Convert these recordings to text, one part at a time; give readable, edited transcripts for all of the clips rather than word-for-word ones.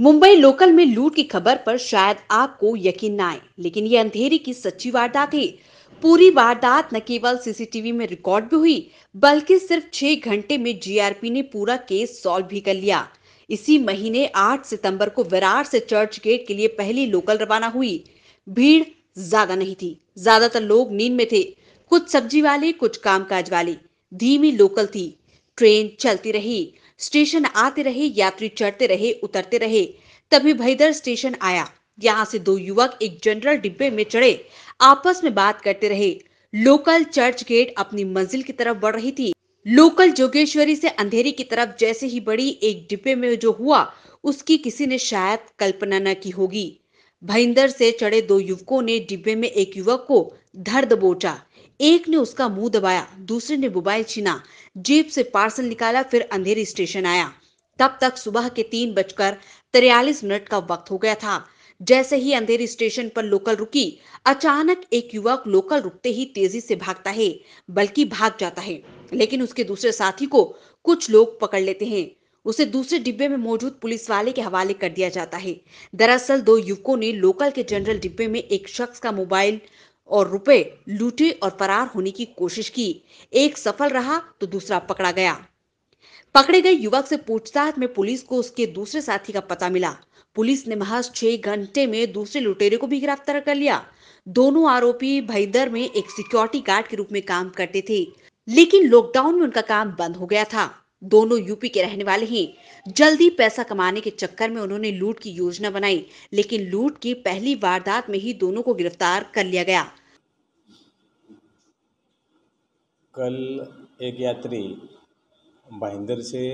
Mumbai local में लूट की खबर पर शायद आपको यकीन न आए, लेकिन ये अंधेरी की सच्ची वारदात है। पूरी वारदात न केवल सीसीटीवी में रिकॉर्ड भी हुई, बल्कि सिर्फ 6 घंटे में जीआरपी ने पूरा केस सॉल्व भी कर लिया। इसी महीने 8 सितंबर को विरार से चर्च गेट के लिए पहली लोकल रवाना हुई। भीड़ ज्यादा नहीं थी, ज्यादातर लोग नींद में थे। कुछ सब्जी वाले, कुछ कामकाज वाले। धीमी लोकल थी। ट्रेन चलती रही, स्टेशन आते रहे, यात्री चढ़ते रहे, उतरते रहे। तभी भैदर स्टेशन आया। यहाँ से दो युवक एक जनरल डिब्बे में चढ़े, आपस में बात करते रहे। लोकल चर्च गेट अपनी मंजिल की तरफ बढ़ रही थी। लोकल जोगेश्वरी से अंधेरी की तरफ जैसे ही बढ़ी, एक डिब्बे में जो हुआ उसकी किसी ने शायद कल्पना न की होगी। भईंदर से चढ़े दो युवकों ने डिब्बे में एक युवक को धर दबोचा। एक ने उसका मुंह दबाया, दूसरे ने मोबाइल छीना, जेब से पार्सल निकाला, फिर अंधेरी स्टेशन आया। तब तक सुबह के 3:43 का वक्त हो गया था। जैसे ही अंधेरी स्टेशन पर लोकल रुकी, अचानक एक युवक लोकल रुकते ही तेजी से भागता है, बल्कि भाग जाता है। लेकिन उसके दूसरे साथी को कुछ लोग पकड़ लेते हैं। उसे दूसरे डिब्बे में मौजूद पुलिस वाले के हवाले कर दिया जाता है। दरअसल दो युवकों ने लोकल के जनरल डिब्बे में एक शख्स का मोबाइल और रुपए लूटे और फरार होने की कोशिश की। एक सफल रहा तो दूसरा पकड़ा गया। पकड़े गए युवक से पूछताछ में पुलिस को उसके दूसरे साथी का पता मिला। पुलिस ने महज 6 घंटे में दूसरे लुटेरे को भी गिरफ्तार कर लिया। दोनों आरोपी भईदर में एक सिक्योरिटी गार्ड के रूप में काम करते थे, लेकिन लॉकडाउन में उनका काम बंद हो गया था। दोनों यूपी के रहने वाले हैं। जल्दी पैसा कमाने के चक्कर में उन्होंने लूट की योजना बनाई, लेकिन लूट की पहली वारदात में ही दोनों को गिरफ्तार कर लिया गया। कल एक यात्री भाईंदर से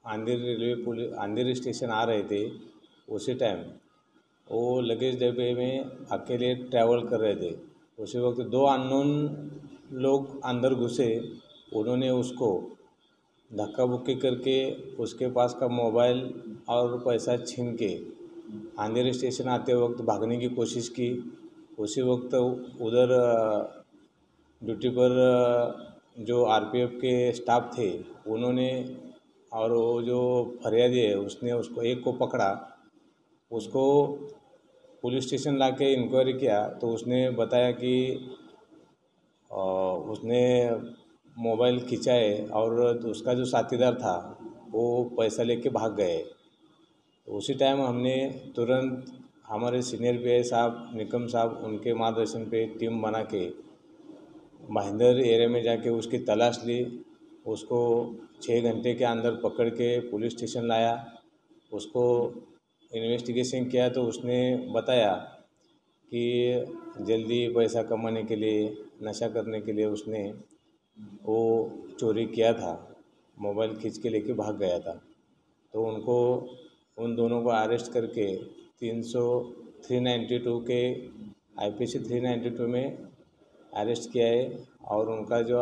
अंधेरी स्टेशन आ रहे थे। उसी टाइम वो लगेज डब्बे में अकेले ट्रैवल कर रहे थे। उसी वक्त दो अननोन लोग अंदर घुसे। उन्होंने उसको धक्का बुक्की करके उसके पास का मोबाइल और पैसा छीन के अंधेरी स्टेशन आते वक्त भागने की कोशिश की। उसी वक्त उधर ड्यूटी पर जो आरपीएफ के स्टाफ थे, उन्होंने और वो जो फरियादी है उसने उसको एक को पकड़ा। उसको पुलिस स्टेशन लाके इंक्वायरी किया तो उसने बताया कि उसने मोबाइल खींचा है और उसका जो साथीदार था वो पैसा लेके भाग गए। तो उसी टाइम हमने तुरंत हमारे सीनियर पीआई साहब निकम साहब उनके मार्गदर्शन पे टीम बना के भाईंदर एरिया में जाके उसकी तलाश ली। उसको 6 घंटे के अंदर पकड़ के पुलिस स्टेशन लाया। उसको इन्वेस्टिगेशन किया तो उसने बताया कि जल्दी पैसा कमाने के लिए, नशा करने के लिए उसने वो चोरी किया था, मोबाइल खींच के लेके भाग गया था। तो उन दोनों को अरेस्ट करके 392 के आईपीसी 392 में अरेस्ट किया है और उनका जो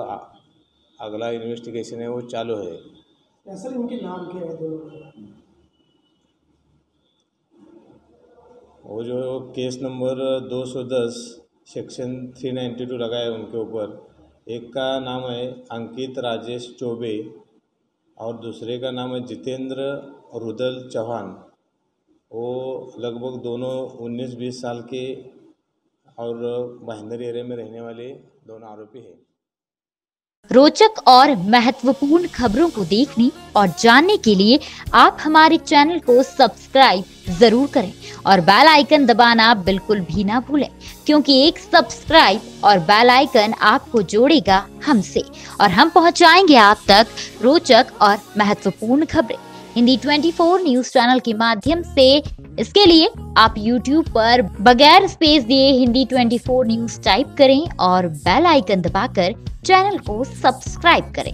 अगला इन्वेस्टिगेशन है वो चालू है। सर, इनके नाम क्या है दोनों? वो जो केस नंबर 210 सेक्शन 392 लगा है उनके ऊपर। एक का नाम है अंकित राजेश चौबे और दूसरे का नाम है जितेंद्र रुदल चौहान। वो लगभग दोनों 19-20 साल के और भाईंदर एरिया में रहने वाले दोनों आरोपी हैं। रोचक और महत्वपूर्ण खबरों को देखने और जानने के लिए आप हमारे चैनल को सब्सक्राइब जरूर करें और बेल आइकन दबाना बिल्कुल भी ना भूलें, क्योंकि एक सब्सक्राइब और बेल आइकन आपको जोड़ेगा हमसे और हम पहुंचाएंगे आप तक रोचक और महत्वपूर्ण खबरें हिंदी 24 न्यूज चैनल के माध्यम से। इसके लिए आप YouTube पर बगैर स्पेस दिए हिंदी 24 न्यूज टाइप करें और बेल आइकन दबाकर चैनल को सब्सक्राइब करें।